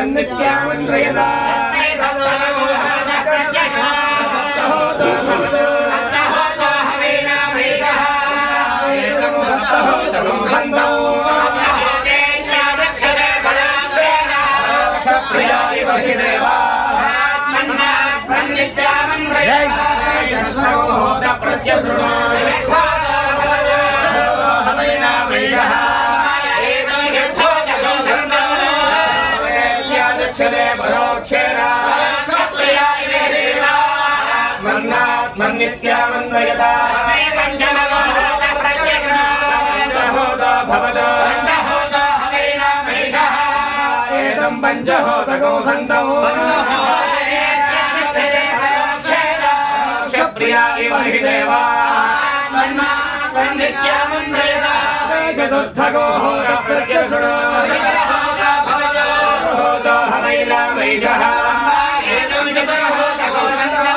मन्नित्यामन्त्रयदा मन्नित्यामन्वयदा एदं पञ्चहोतको सन्तौ क्षत्रिया इव हि देवा चतुर्थको होतप्रत्यसुरो होतो हवैरामैषः एदं चतुर्होतको सन्तौ